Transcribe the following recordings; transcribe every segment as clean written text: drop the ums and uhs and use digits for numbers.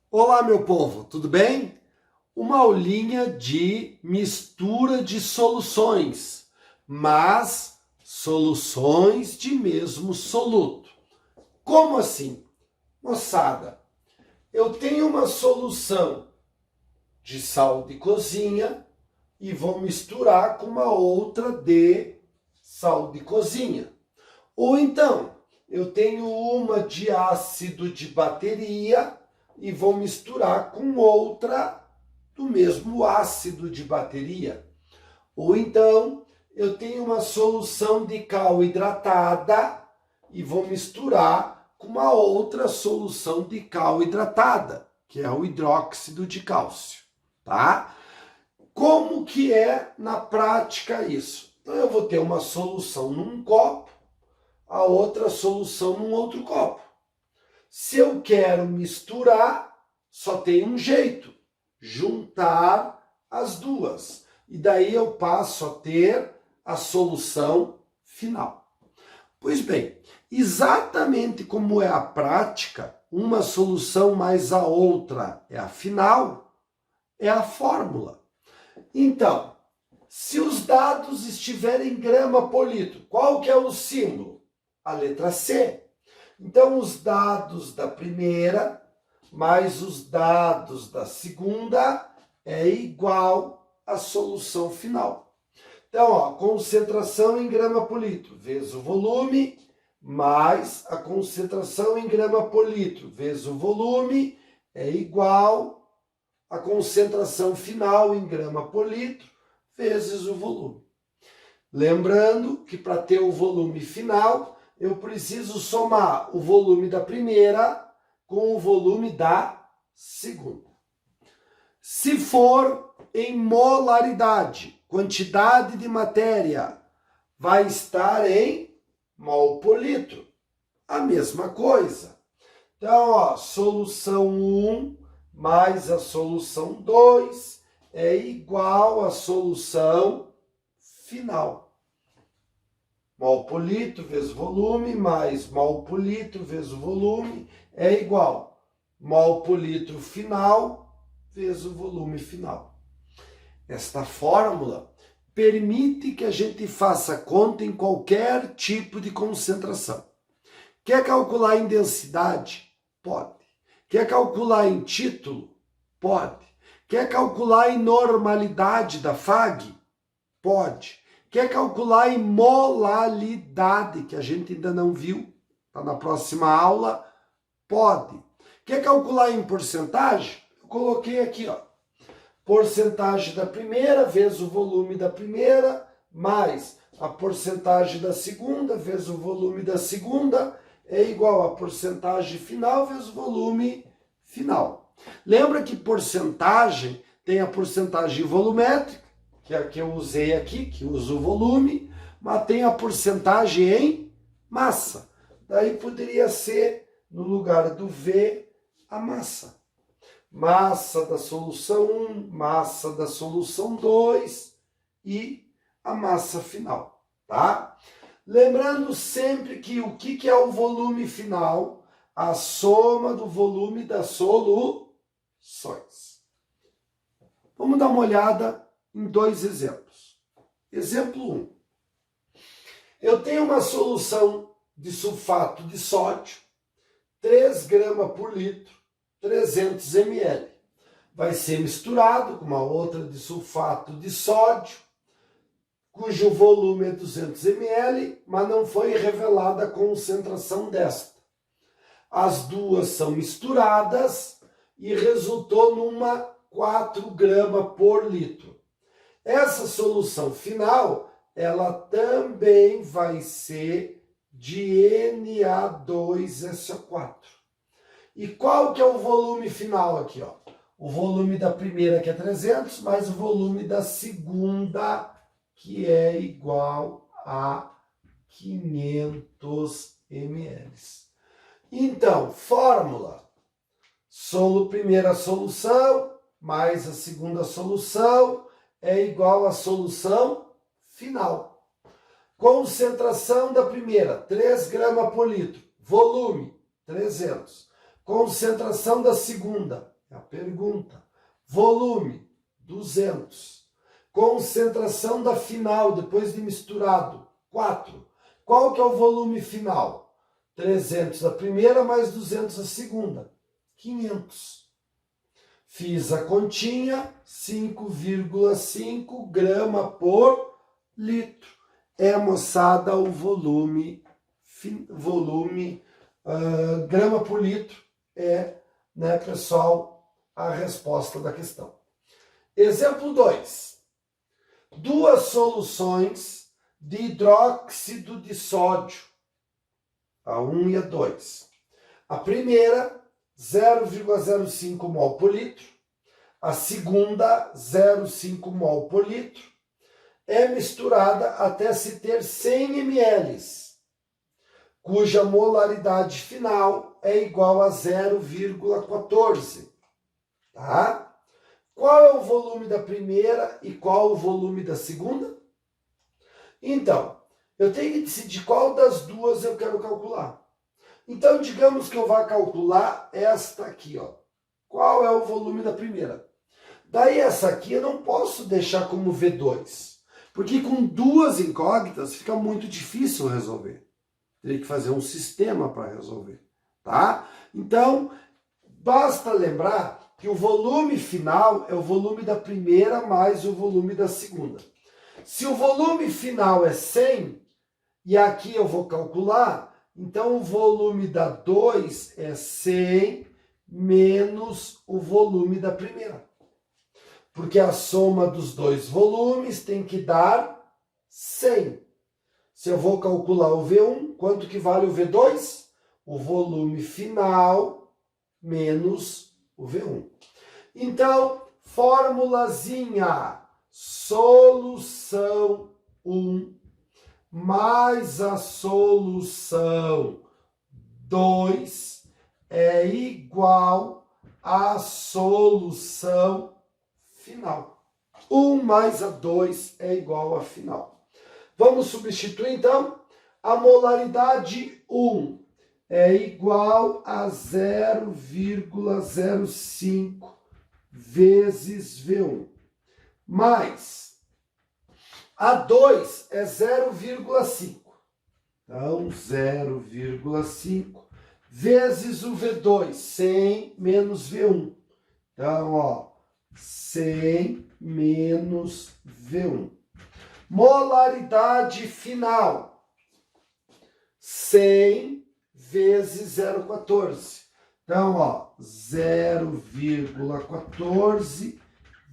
Olá, meu povo, tudo bem? Uma aulinha de mistura de soluções, mas soluções de mesmo soluto. Como assim? Moçada, eu tenho uma solução de sal de cozinha e vou misturar com uma outra de sal de cozinha. Ou então, eu tenho uma de ácido de bateria e vou misturar com outra do mesmo ácido de bateria. Ou então, eu tenho uma solução de cal hidratada e vou misturar com uma outra solução de cal hidratada, que é o hidróxido de cálcio, tá? Como que é na prática isso? Então, eu vou ter uma solução num copo, a outra solução num outro copo. Se eu quero misturar, só tem um jeito: juntar as duas. E daí eu passo a ter a solução final. Pois bem, exatamente como é a prática, uma solução mais a outra é a final, é a fórmula. Então, se os dados estiverem em grama por litro, qual que é o símbolo? A letra C. Então, os dados da primeira mais os dados da segunda é igual à solução final. Então, ó, concentração em grama por litro vezes o volume, mais a concentração em grama por litro vezes o volume é igual à concentração final em grama por litro vezes o volume. Lembrando que para ter o volume final, eu preciso somar o volume da primeira com o volume da segunda. Se for em molaridade, quantidade de matéria, vai estar em mol por litro. A mesma coisa. Então, ó, solução 1 mais a solução 2 é igual à solução final. Mol por litro vezes volume mais mol por litro vezes o volume é igual mol por litro final vezes o volume final. Esta fórmula permite que a gente faça conta em qualquer tipo de concentração. Quer calcular em densidade? Pode. Quer calcular em título? Pode. Quer calcular em normalidade da FAG? Pode. Quer calcular em molalidade, que a gente ainda não viu, está na próxima aula? Pode. Quer calcular em porcentagem? Eu coloquei aqui, ó. Porcentagem da primeira vezes o volume da primeira, mais a porcentagem da segunda vezes o volume da segunda, é igual a porcentagem final vezes o volume final. Lembra que porcentagem tem a porcentagem volumétrica, que é a que eu usei aqui, que usa o volume, mas tem a porcentagem em massa. Daí poderia ser, no lugar do V, a massa. Massa da solução 1, massa da solução 2 e a massa final, tá? Lembrando sempre que o que é o volume final? A soma do volume das soluções. Vamos dar uma olhada em dois exemplos. Exemplo 1. Eu tenho uma solução de sulfato de sódio, 3 gramas por litro, 300 ml. Vai ser misturado com uma outra de sulfato de sódio, cujo volume é 200 ml, mas não foi revelada a concentração desta. As duas são misturadas e resultou numa 4 gramas por litro. Essa solução final, ela também vai ser de Na2SO4. E qual que é o volume final aqui, ó? O volume da primeira, que é 300, mais o volume da segunda, que é igual a 500 ml. Então, fórmula: primeira solução mais a segunda solução é igual à solução final. Concentração da primeira, 3 gramas por litro. Volume, 300. Concentração da segunda, pergunta. Volume, 200. Concentração da final, depois de misturado, 4. Qual que é o volume final? 300 da primeira mais 200 da segunda, 500. Fiz a continha, 5,5 grama por litro. É, moçada, o volume grama por litro é, né, pessoal, a resposta da questão. Exemplo 2. Duas soluções de hidróxido de sódio, a 1 e a 2. A primeira, 0,05 mol por litro. A segunda, 0,5 mol por litro. É misturada até se ter 100 ml, cuja molaridade final é igual a 0,14. Tá? Qual é o volume da primeira e qual o volume da segunda? Então, eu tenho que decidir qual das duas eu quero calcular. Então, digamos que eu vá calcular esta aqui, ó. Qual é o volume da primeira? Daí essa aqui eu não posso deixar como V2, porque com duas incógnitas fica muito difícil resolver. Teria que fazer um sistema para resolver, tá? Então, basta lembrar que o volume final é o volume da primeira mais o volume da segunda. Se o volume final é 100, e aqui eu vou calcular, então o volume da 2 é 100 menos o volume da primeira. Porque a soma dos dois volumes tem que dar 100. Se eu vou calcular o V1, quanto que vale o V2? O volume final menos o V1. Então, formulazinha, solução 1 mais a solução 2 é igual à solução final. 1 mais a 2 é igual a final. Vamos substituir, então? A molaridade 1 é igual a 0,05 vezes V1. Mais a 2 é 0,5. Então, 0,5 vezes o V2, 100 menos V1. Então, ó, 100 menos V1. Molaridade final, 100 vezes 0,14. Então, ó, 0,14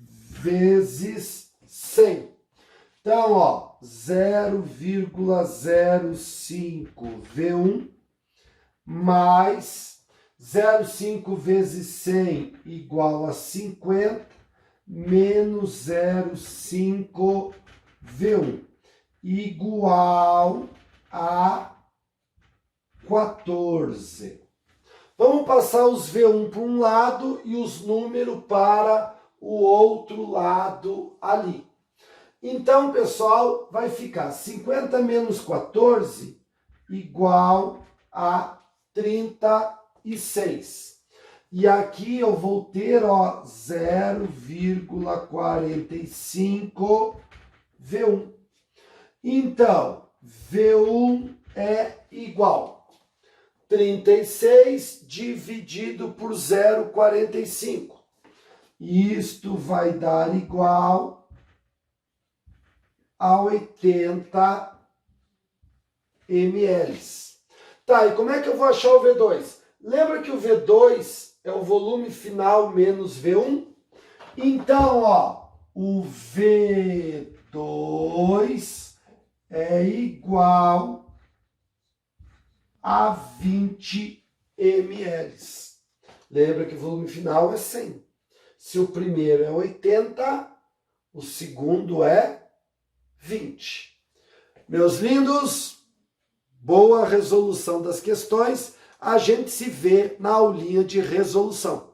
vezes 100. Então, ó, 0,05 V1 mais 0,5 vezes 100 igual a 50 menos 0,5 V1 igual a 14. Vamos passar os V1 para um lado e os números para o outro lado ali. Então, pessoal, vai ficar 50 menos 14 igual a 36. E aqui eu vou ter, ó, 0,45 V1. Então, V1 é igual 36 dividido por 0,45. Isto vai dar igual a 80 ml. Tá, e como é que eu vou achar o V2? Lembra que o V2 é o volume final menos V1? Então, ó, o V2 é igual a 20 ml. Lembra que o volume final é 100. Se o primeiro é 80, o segundo é 20. Meus lindos, boa resolução das questões. A gente se vê na aulinha de resolução.